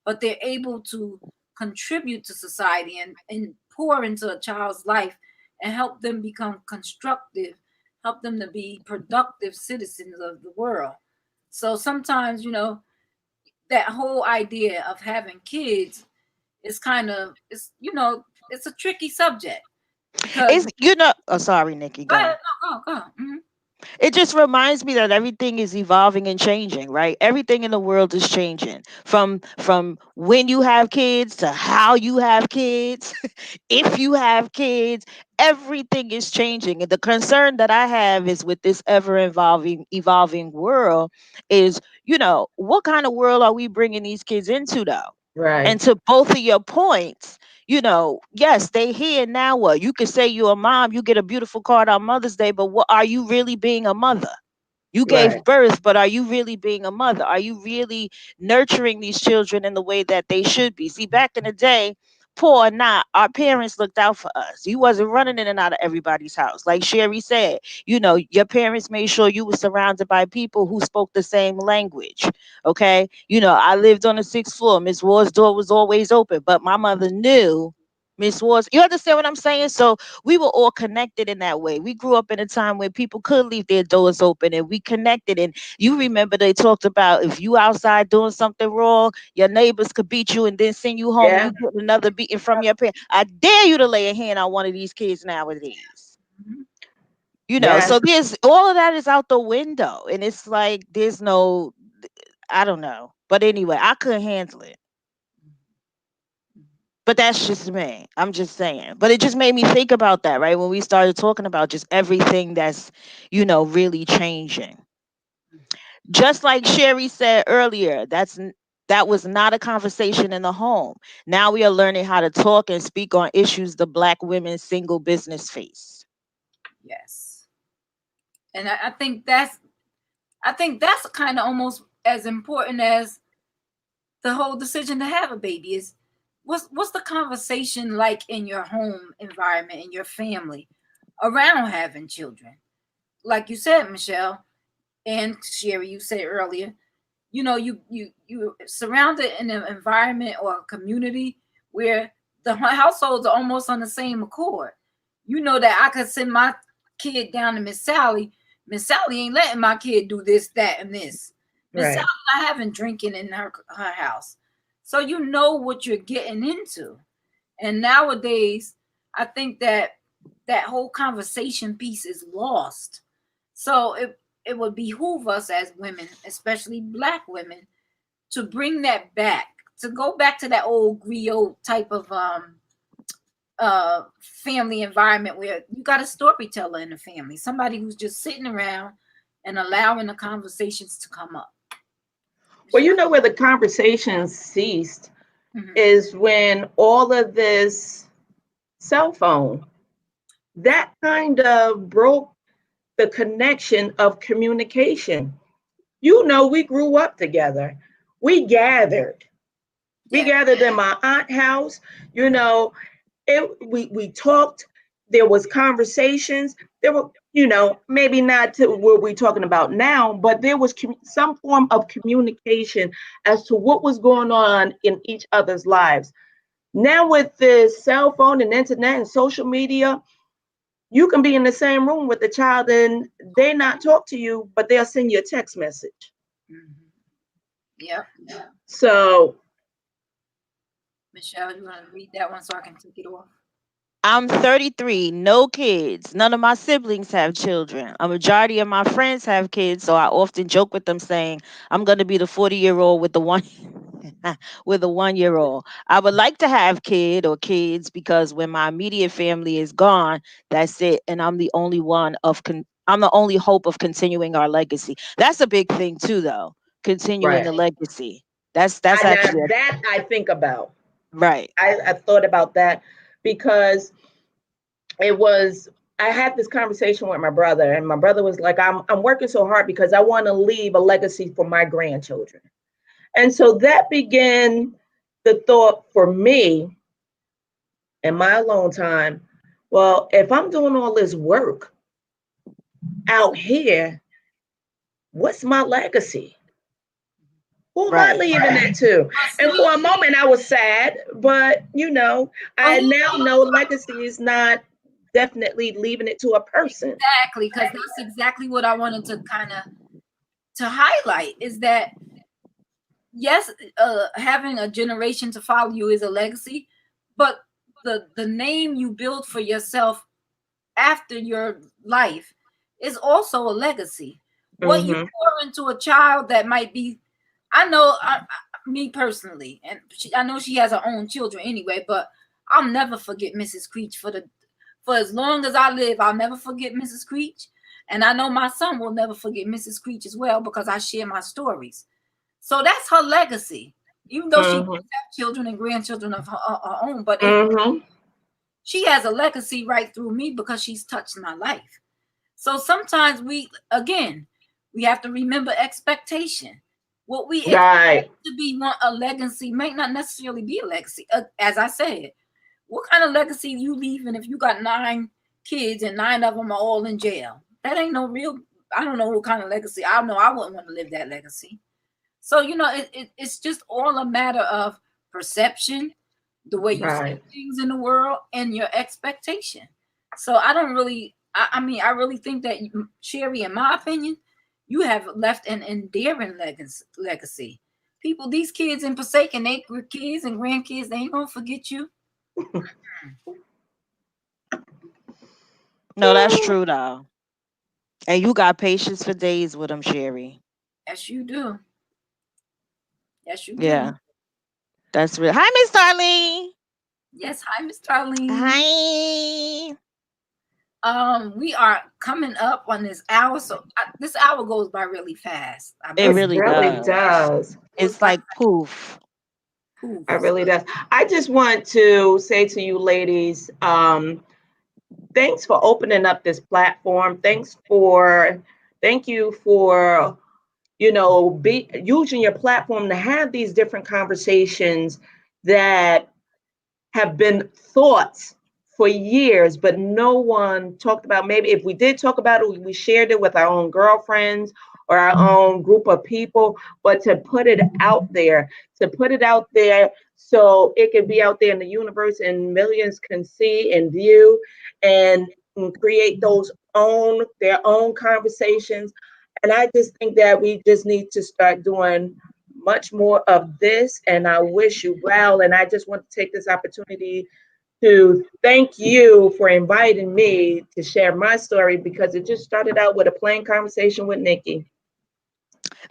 but they're able to contribute to society and pour into a child's life and help them become constructive, help them to be productive citizens of the world. So sometimes, that whole idea of having kids is kind of, it's a tricky subject, because It's oh, sorry, Nikki, go go. ahead, no, go. Mhm. It just reminds me that everything is evolving and changing, right? Everything in the world is changing, from when you have kids to how you have kids. If you have kids, everything is changing. And the concern that I have is with this evolving world is, what kind of world are we bringing these kids into, though? And Right. to both of your points, yes, they here now. What you could say you're a mom, you get a beautiful card on Mother's Day, but what are you really being a mother? You gave Right. birth, but are you really being a mother? Are you really nurturing these children in the way that they should be? See, back in the day, poor or not, our parents looked out for us. You wasn't running in and out of everybody's house. Like Sherry said, your parents made sure you were surrounded by people who spoke the same language. Okay. I lived on the 6th floor. Miss Ward's door was always open, but my mother knew Miss Ward's. You understand what I'm saying? So we were all connected in that way. We grew up in a time when people could leave their doors open and we connected. And you remember they talked about if you outside doing something wrong, your neighbors could beat you and then send you home and Yeah. you get another beating from your parents. I dare you to lay a hand on one of these kids nowadays. Mhm. Yes. So there's all of that is out the window. And it's like there's no, I don't know. But anyway, I couldn't handle it. But that's just me. I'm just saying. But it just made me think about that, right? When we started talking about just everything that's, really changing. Just like Sherry said earlier, that was not a conversation in the home. Now we are learning how to talk and speak on issues the Black women single business face. Yes. And I think that's kind of almost as important as the whole decision to have a baby is what's the conversation like in your home environment, in your family around having children. Like you said, Michelle and Sherry, you said earlier, you surrounded in an environment or a community where the households are almost on the same accord. You know that I could send my kid down to Miss Sally. Miss Sally ain't letting my kid do this, that, and this. Miss Right. Sally not having drinking in her house. So you know what you're getting into. And nowadays, I think that whole conversation piece is lost. So it would behoove us as women, especially Black women, to bring that back, to go back to that old griot type of family environment where you got a storyteller in the family, somebody who's just sitting around and allowing the conversations to come up. Well, you know where the conversation ceased Mhm. is when all of this cell phone that kind of broke the connection of communication. We grew up together. We gathered. We Yeah. gathered in my aunt house. You know, we talked. There was conversations. There were, maybe not to what we're talking about now, but there was some form of communication as to what was going on in each other's lives. Now with the cell phone and internet and social media, you can be in the same room with the child and they not talk to you, but they'll send you a text message. Mhm. Yep. So Michelle, you want to read that one so I can take it off? I'm 33, no kids. None of my siblings have children. A majority of my friends have kids, so I often joke with them saying, I'm going to be the 40-year-old with the one with a 1-year-old. I would like to have kid or kids because when my immediate family is gone, that's it, and I'm the only hope of continuing our legacy. That's a big thing too though. Continuing right. the legacy. That's Now actually that I think about. right. I thought about that because it was I had this conversation with my brother, and my brother was like, I'm working so hard because I want to leave a legacy for my grandchildren. And so that began the thought for me in my alone time. Well, if I'm doing all this work out here, what's my legacy? Who am I Right. leaving it to? But And see, for a moment, I was sad, but but I now know legacy is not definitely leaving it to a person. exactly, because that's exactly what I wanted to kind of to highlight is that yes, having a generation to follow you is a legacy, but the name you build for yourself after your life is also a legacy. What you Mm-hmm. pour into a child that might be, I know, me personally, and I know she has her own children anyway, but I'll never forget Mrs. Creech for as long as I live. I'll never forget Mrs. Creech, and I know my son will never forget Mrs. Creech as well because I share my stories. So that's her legacy, even though she does Mm-hmm. have children and grandchildren of her own. But Mm-hmm. she has a legacy right through me because she's touched my life. So sometimes we have to remember expectation. What we expect Right. to be a legacy might not necessarily be a legacy. As I said, What kind of legacy you leaving if you got 9 kids and 9 of them are all in jail? That ain't no real. I don't know what kind of legacy. I don't know. I wouldn't want to live that legacy. So it's just all a matter of perception, the way you see Right. things in the world, and your expectation. So I don't really. I mean, I really think that Sherry, in my opinion, you have left an endearing legacy. People, these kids in Forsaken, they kids and grandkids, they ain't gonna forget you. No, that's true though. And you got patience for days with them, Sherry. Yes, you do. Yes, you do. Yeah, that's real. Hi, Miss Darlene. Yes, hi, Miss Darlene. Hi. We are coming up on this hour, so this hour goes by really fast. I It It must really really does. does. goes It's by like poof. poof. It really does. I just want to say to you ladies, thanks for opening up this platform. Thank you for, be using your platform to have these different conversations that have been thoughts for years, but no one talked about. Maybe if we did talk about it, we shared it with our own girlfriends or our own group of people, but to put it out there so it can be out there in the universe and millions can see and view and create their own conversations. And I just think that we just need to start doing much more of this. And I wish you well. And I just want to take this opportunity to thank you for inviting me to share my story because it just started out with a plain conversation with Nikki.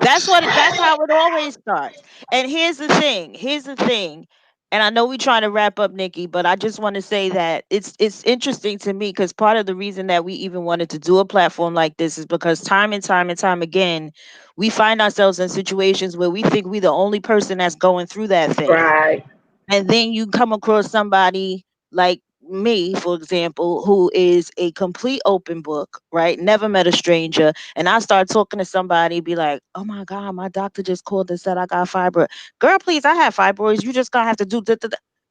That's how it always starts. And here's the thing. Here's the thing. And I know we're trying to wrap up, Nikki, but I just want to say that it's interesting to me because part of the reason that we even wanted to do a platform like this is because time and time and time again, we find ourselves in situations where we think we're the only person that's going through that thing, Right. and then you come across somebody like me, for example, who is a complete open book, right? Never met a stranger. And I start talking to somebody, be like, oh my God, my doctor just called and said I got fibroid. Girl, please, I have fibroids. You just gonna have to do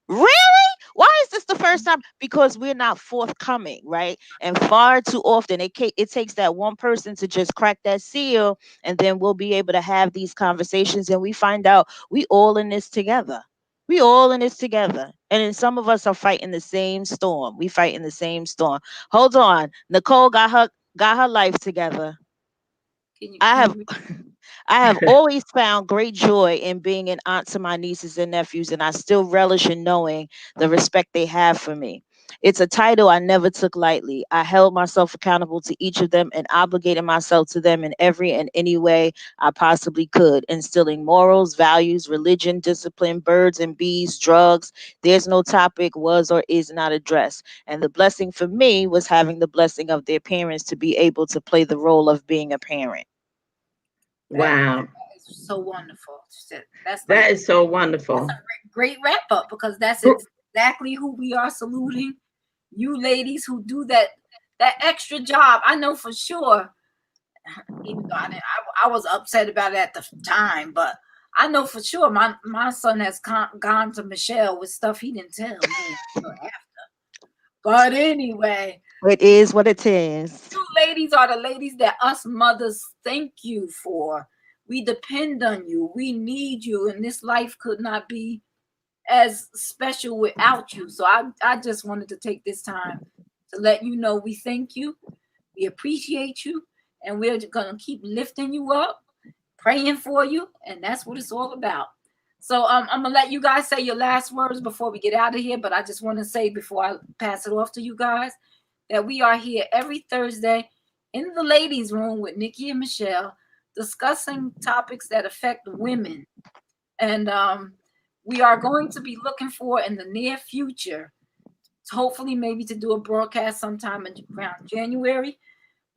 really? Why is this the first time? Because we're not forthcoming, right? And far too often it takes that one person to just crack that seal, and then we'll be able to have these conversations and we find out we all in this together. We all in this together. And then some of us are fighting the same storm. We fighting the same storm. Hold on. Nicole got her life together. Can you I can have you I have always found great joy in being an aunt to my nieces and nephews, and I still relish in knowing the respect they have for me. It's a title I never took lightly. I held myself accountable to each of them and obligated myself to them in every and any way I possibly could, instilling morals, values, religion, discipline, birds and bees, drugs. There's no topic was or is not addressed. And the blessing for me was having the blessing of their parents to be able to play the role of being a parent. that Wow. is so wonderful. That's like That is so that's a wonderful. great wrap up because that's Gr- exactly who we are saluting. You ladies who do that extra job. I know for sure, even though I was upset about it at the time, but I know for sure my son has gone to Michelle with stuff he didn't tell me until after. But anyway, It is what it is. you ladies are the ladies that us mothers thank you for. We depend on you. We need you, and this life could not be as special without you. So I just wanted to take this time to let you know we thank you, we appreciate you, and we're gonna keep lifting you up, praying for you, and that's what it's all about. So I'm gonna let you guys say your last words before we get out of here. But I just want to say before I pass it off to you guys that we are here every Thursday in the ladies' room with Nikki and Michele discussing topics that affect women. And we are going to be looking for in the near future, hopefully maybe to do a broadcast sometime in around January.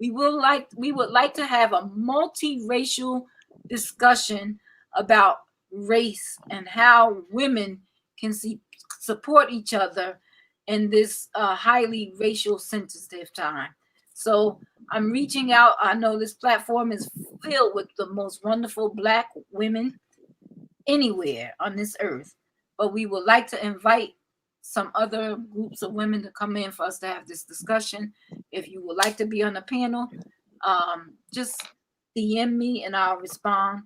We would like to have a multiracial discussion about race and how women can support each other in this highly racial sensitive time. So I'm reaching out. I know this platform is filled with the most wonderful Black women anywhere on this earth, but we would like to invite some other groups of women to come in for us to have this discussion. If you would like to be on the panel, just DM me and I'll respond.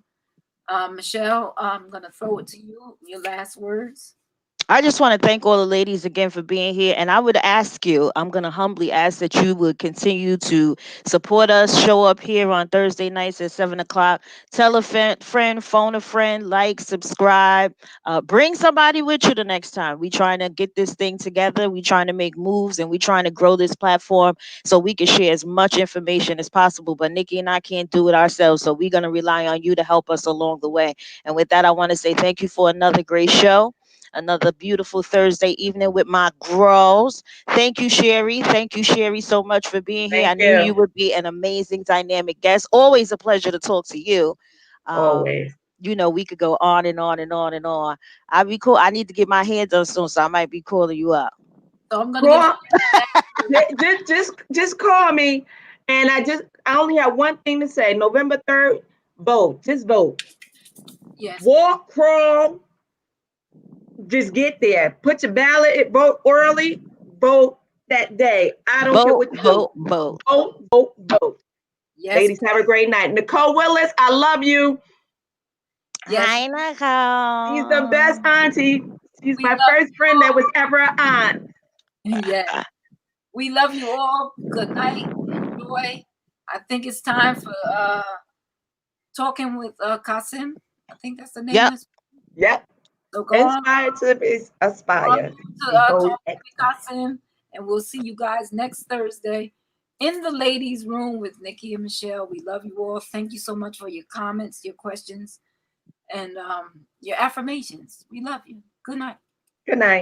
Michele, I'm going to throw it to you. Your last words. I just want to thank all the ladies again for being here. And I would ask you, I'm going to humbly ask that you would continue to support us, show up here on Thursday nights at 7 o'clock. Tell a friend, phone a friend, like, subscribe, bring somebody with you the next time. We trying to get this thing together. We trying to make moves and we trying to grow this platform so we can share as much information as possible. But Nikki and I can't do it ourselves. So we're going to rely on you to help us along the way. And with that, I want to say thank you for another great show. Another beautiful Thursday evening with my girls. Thank you, Sherry. Thank you, Sherry, so much for being here. I Thank knew you you. would be an amazing dynamic guest. Always a pleasure to talk to you. Always. You know, we could go on and on and on and on. I'd be cool. I need to get my hair done soon, so I might be calling you up. So I'm going to give Call, just call me. And I only have one thing to say. November 3rd, vote. Just vote. yes. Walk, crawl, just get there. Put your ballot, vote early, vote that day. I don't care Vote, what you do. vote, vote. Vote, vote, vote. Yes. Ladies, have a great night. Nicole Willis, I love you. Yes. Hi, Nicole. She's the best auntie. She's We my love first friend that was ever an aunt. Yes. We love you all. Good night. Enjoy. I think it's time for talking with Kasim. I think that's the name Yep. of his. Yep. So go on Inspired to aspire. to Behold talk with excellence. Kasim, and we'll see you guys next Thursday in the ladies' room with Nikki and Michele. We love you all. Thank you so much for your comments, your questions, and your affirmations. We love you. Good night. Good night.